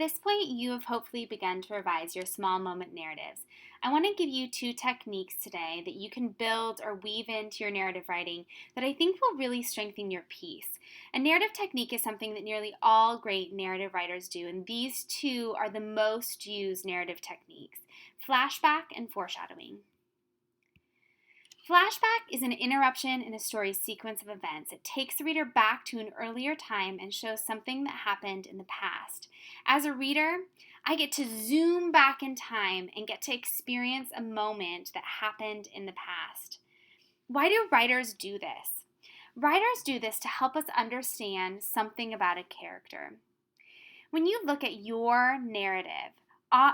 this point, you have hopefully begun to revise your small moment narratives. I want to give you 2 techniques today that you can build or weave into your narrative writing that I think will really strengthen your piece. A narrative technique is something that nearly all great narrative writers do, and these 2 are the most used narrative techniques: flashback and foreshadowing. Flashback is an interruption in a story's sequence of events. It takes the reader back to an earlier time and shows something that happened in the past. As a reader, I get to zoom back in time and get to experience a moment that happened in the past. Why do writers do this? Writers do this to help us understand something about a character. When you look at your narrative,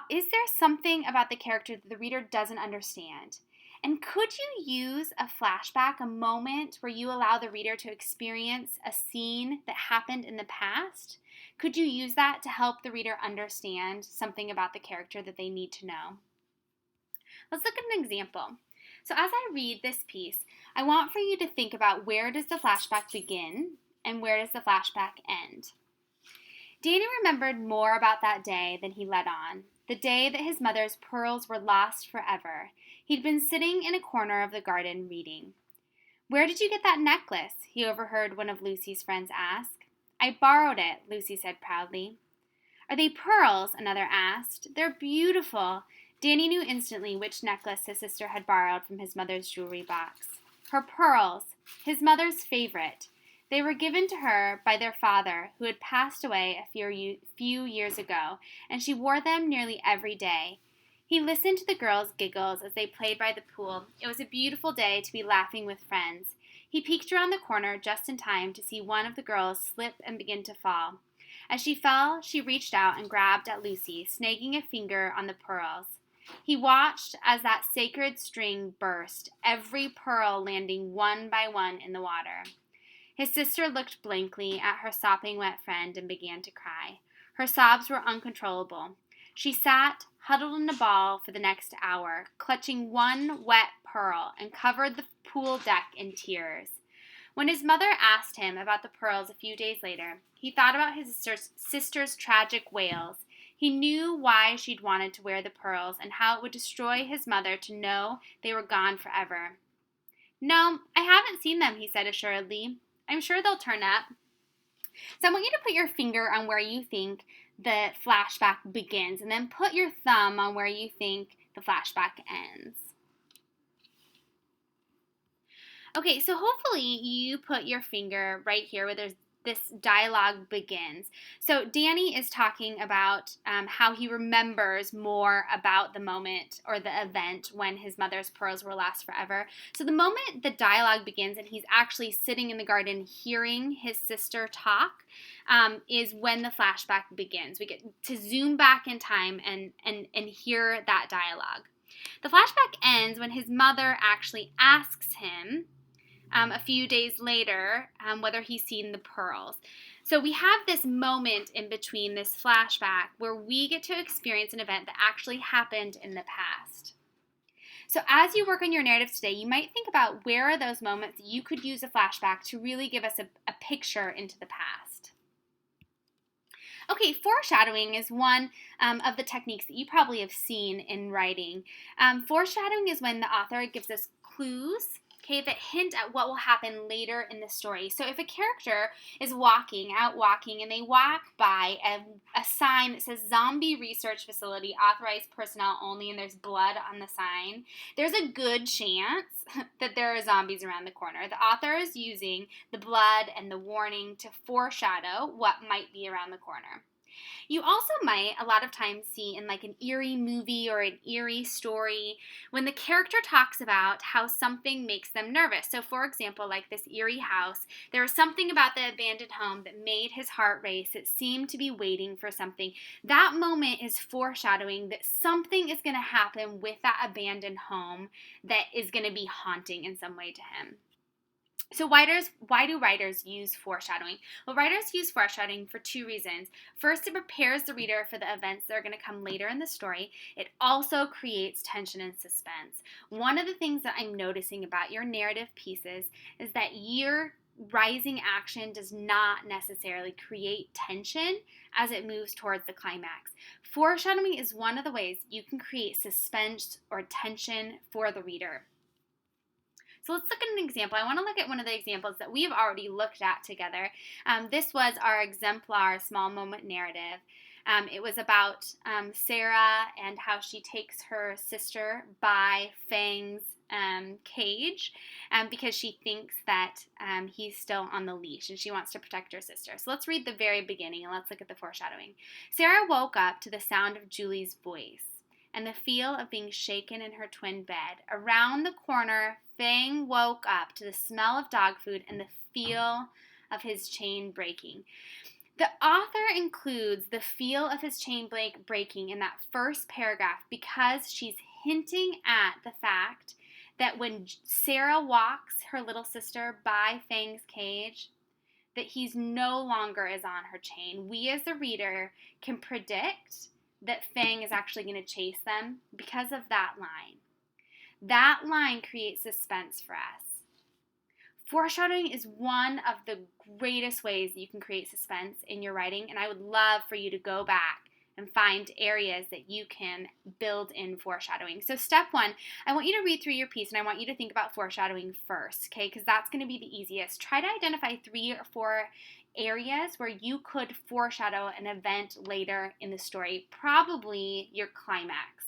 is there something about the character that the reader doesn't understand? And could you use a flashback, a moment where you allow the reader to experience a scene that happened in the past? Could you use that to help the reader understand something about the character that they need to know? Let's look at an example. So as I read this piece, I want for you to think about, where does the flashback begin and where does the flashback end? Danny remembered more about that day than he let on. The day that his mother's pearls were lost forever. He'd been sitting in a corner of the garden reading. "Where did you get that necklace?" he overheard one of Lucy's friends ask. "I borrowed it," Lucy said proudly. "Are they pearls?" another asked. "They're beautiful." Danny knew instantly which necklace his sister had borrowed from his mother's jewelry box. Her pearls, his mother's favorite. They were given to her by their father, who had passed away a few years ago, and she wore them nearly every day. He listened to the girls' giggles as they played by the pool. It was a beautiful day to be laughing with friends. He peeked around the corner just in time to see one of the girls slip and begin to fall. As she fell, she reached out and grabbed at Lucy, snagging a finger on the pearls. He watched as that sacred string burst, every pearl landing one by one in the water. His sister looked blankly at her sopping wet friend and began to cry. Her sobs were uncontrollable. She sat, huddled in a ball for the next hour, clutching one wet pearl, and covered the pool deck in tears. When his mother asked him about the pearls a few days later, he thought about his sister's tragic wails. He knew why she'd wanted to wear the pearls and how it would destroy his mother to know they were gone forever. "No, I haven't seen them," he said assuredly. "I'm sure they'll turn up." So I want you to put your finger on where you think the flashback begins, and then put your thumb on where you think the flashback ends. Okay, so hopefully you put your finger right here where this dialogue begins. So Danny is talking about how he remembers more about the moment or the event when his mother's pearls were lost forever. So the moment the dialogue begins and he's actually sitting in the garden hearing his sister talk is when the flashback begins. We get to zoom back in time and hear that dialogue. The flashback ends when his mother actually asks him a few days later whether he's seen the pearls. So we have this moment in between this flashback where we get to experience an event that actually happened in the past. So as you work on your narrative today, you might think about, where are those moments that you could use a flashback to really give us a picture into the past. Okay, foreshadowing is one of the techniques that you probably have seen in writing. Foreshadowing is when the author gives us clues, that hint at what will happen later in the story. So if a character is out walking, and they walk by a sign that says "Zombie Research Facility, Authorized Personnel Only," and there's blood on the sign, there's a good chance that there are zombies around the corner. The author is using the blood and the warning to foreshadow what might be around the corner. You also might a lot of times see in like an eerie movie or an eerie story when the character talks about how something makes them nervous. So for example, like this eerie house, there was something about the abandoned home that made his heart race. It seemed to be waiting for something. That moment is foreshadowing that something is going to happen with that abandoned home that is going to be haunting in some way to him. So why do writers use foreshadowing? Well, writers use foreshadowing for 2 reasons. First, it prepares the reader for the events that are going to come later in the story. It also creates tension and suspense. One of the things that I'm noticing about your narrative pieces is that rising action does not necessarily create tension as it moves towards the climax. Foreshadowing is one of the ways you can create suspense or tension for the reader. So let's look at an example. I want to look at one of the examples that we have already looked at together. This was our Exemplar small moment narrative. It was about Sarah and how she takes her sister by Fang's cage because she thinks that he's still on the leash and she wants to protect her sister. So let's read the very beginning and let's look at the foreshadowing. Sarah woke up to the sound of Julie's voice and the feel of being shaken in her twin bed. Around the corner, Fang woke up to the smell of dog food and the feel of his chain breaking. The author includes the feel of his chain breaking in that first paragraph because she's hinting at the fact that when Sarah walks her little sister by Fang's cage, that he's no longer is on her chain. We as the reader can predict that Fang is actually going to chase them because of that line. That line creates suspense for us. Foreshadowing is one of the greatest ways that you can create suspense in your writing, and I would love for you to go back and find areas that you can build in foreshadowing. So step one, I want you to read through your piece and I want you to think about foreshadowing first, okay? Because that's going to be the easiest. Try to identify 3 or 4 areas where you could foreshadow an event later in the story, probably your climax.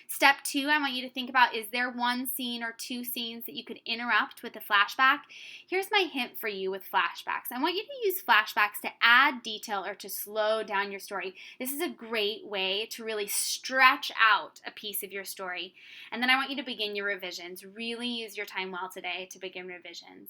Step 2, I want you to think about, is there one scene or 2 scenes that you could interrupt with a flashback? Here's my hint for you with flashbacks. I want you to use flashbacks to add detail or to slow down your story. This is a great way to really stretch out a piece of your story. And then I want you to begin your revisions. Really use your time well today to begin revisions.